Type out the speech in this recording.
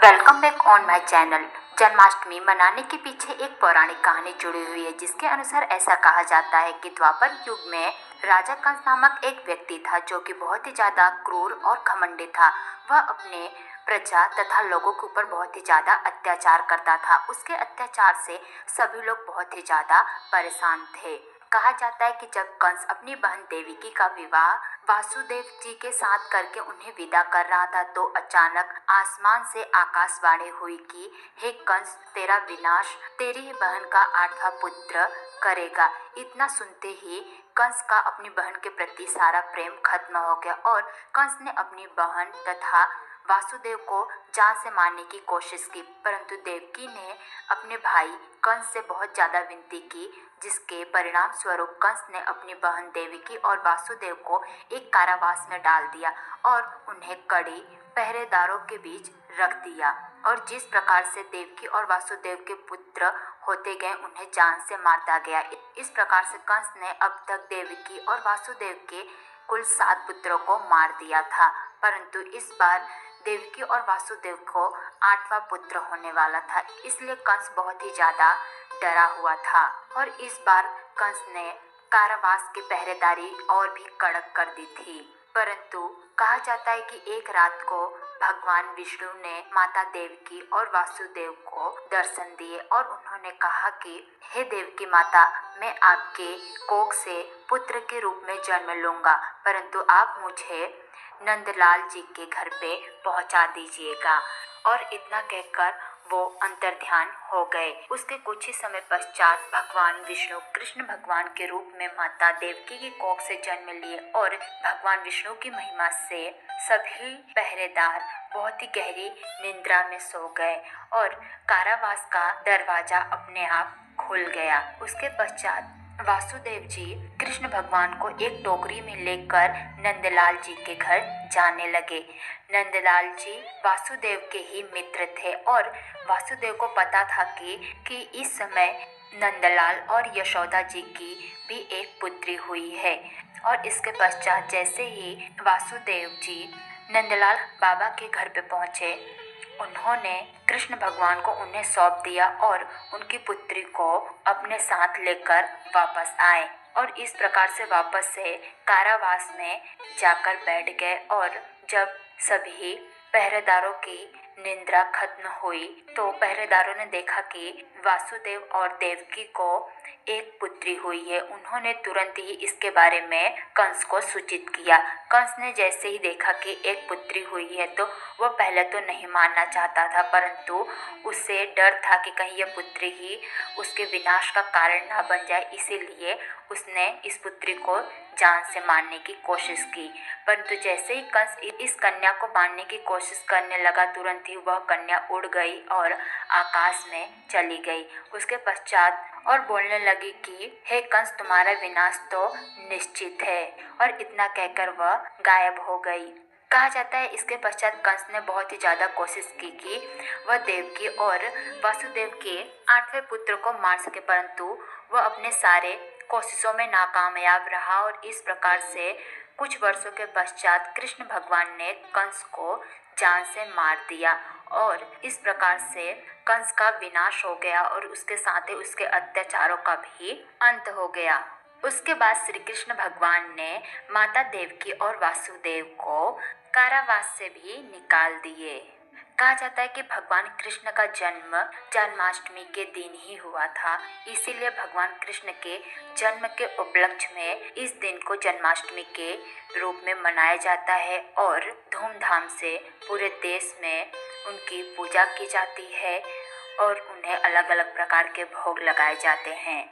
Welcome back on my channel. Janmashtami मनाने के पीछे एक पौराणिक कहानी जुड़ी हुई है, जिसके अनुसार ऐसा कहा जाता है कि द्वापर युग में राजा कंस नामक एक व्यक्ति था जो कि बहुत ही ज़्यादा क्रूर और घमंडी था। वह अपने प्रजा तथा लोगों के ऊपर बहुत ही ज़्यादा अत्याचार करता था। उसके अत्याचार से सभी लोग बहुत ही ज़्यादा परेशान थे। कहा जाता है कि जब कंस अपनी बहन देवकी का विवाह वासुदेव जी के साथ करके उन्हें विदा कर रहा था, तो अचानक आसमान से आकाशवाणी हुई कि हे कंस, तेरा विनाश तेरी ही बहन का 8वां पुत्र करेगा। इतना सुनते ही कंस का अपनी बहन के प्रति सारा प्रेम खत्म हो गया और कंस ने अपनी बहन तथा वासुदेव को जान से मारने की कोशिश की, परंतु देवकी ने अपने भाई कंस से बहुत ज़्यादा विनती की, जिसके परिणाम स्वरूप कंस ने अपनी बहन देवकी और वासुदेव को एक कारावास में डाल दिया और उन्हें कड़ी पहरेदारों के बीच रख दिया। और जिस प्रकार से देवकी और वासुदेव के पुत्र होते गए, उन्हें जान से मारता गया। इस प्रकार से कंस ने अब तक देवकी और वासुदेव के कुल 7 पुत्रों को मार दिया था, परंतु इस बार देवकी और वासुदेव को 8वां पुत्र होने वाला था। इसलिए कंस बहुत ही ज़्यादा डरा हुआ था और इस बार कंस ने कारावास की पहरेदारी और भी कड़क कर दी थी। परंतु कहा जाता है कि एक रात को भगवान विष्णु ने माता देवकी और वासुदेव को दर्शन दिए और उन्होंने कहा कि हे देवकी माता, मैं आपके कोख से पुत्र के रूप में जन्म लूँगा, परंतु आप मुझे नंदलाल जी के घर पे पहुंचा दीजिएगा। और इतना कहकर वो अंतर्ध्यान हो गए। उसके कुछ ही समय पश्चात भगवान विष्णु कृष्ण भगवान के रूप में माता देवकी की कोख से जन्म लिए और भगवान विष्णु की महिमा से सभी पहरेदार बहुत ही गहरी निद्रा में सो गए और कारावास का दरवाजा अपने आप खुल गया। उसके पश्चात वासुदेव जी कृष्ण भगवान को एक टोकरी में लेकर नंदलाल जी के घर जाने लगे। नंदलाल जी वासुदेव के ही मित्र थे और वासुदेव को पता था कि इस समय नंदलाल और यशोदा जी की भी एक पुत्री हुई है। और इसके पश्चात जैसे ही वासुदेव जी नंदलाल बाबा के घर पे पहुँचे, उन्होंने कृष्ण भगवान को उन्हें सौंप दिया और उनकी पुत्री को अपने साथ लेकर वापस आए और इस प्रकार से वापस से कारावास में जाकर बैठ गए। और जब सभी पहरेदारों की निद्रा खत्म हुई तो पहरेदारों ने देखा कि वासुदेव और देवकी को एक पुत्री हुई है। उन्होंने तुरंत ही इसके बारे में कंस को सूचित किया। कंस ने जैसे ही देखा कि एक पुत्री हुई है तो वह पहले तो नहीं मानना चाहता था, परंतु उसे डर था कि कहीं यह पुत्री ही उसके विनाश का कारण ना बन जाए, इसीलिए उसने इस पुत्री को जान से मारने की कोशिश की। परंतु जैसे ही कंस इस कन्या को मारने की कोशिश करने लगा, तुरंत ही वह कन्या उड़ गई और आकाश में चली गई। उसके पश्चात और बोलने लगी कि हे कंस, तुम्हारा विनाश तो निश्चित है, और इतना कहकर वह गायब हो गई। कहा जाता है इसके पश्चात कंस ने बहुत ही ज़्यादा कोशिश की कि वह देवकी और वासुदेव के 8वें पुत्र को मार सके, परंतु वह अपने सारे कोशिशों में नाकामयाब रहा। और इस प्रकार से कुछ वर्षों के पश्चात कृष्ण भगवान ने कंस को जान से मार दिया और इस प्रकार से कंस का विनाश हो गया और उसके साथ ही उसके अत्याचारों का भी अंत हो गया। उसके बाद श्री कृष्ण भगवान ने माता देवकी और वासुदेव को कारावास से भी निकाल दिए। कहा जाता है कि भगवान कृष्ण का जन्म जन्माष्टमी के दिन ही हुआ था, इसीलिए भगवान कृष्ण के जन्म के उपलक्ष्य में इस दिन को जन्माष्टमी के रूप में मनाया जाता है और धूमधाम से पूरे देश में उनकी पूजा की जाती है और उन्हें अलग अलग प्रकार के भोग लगाए जाते हैं।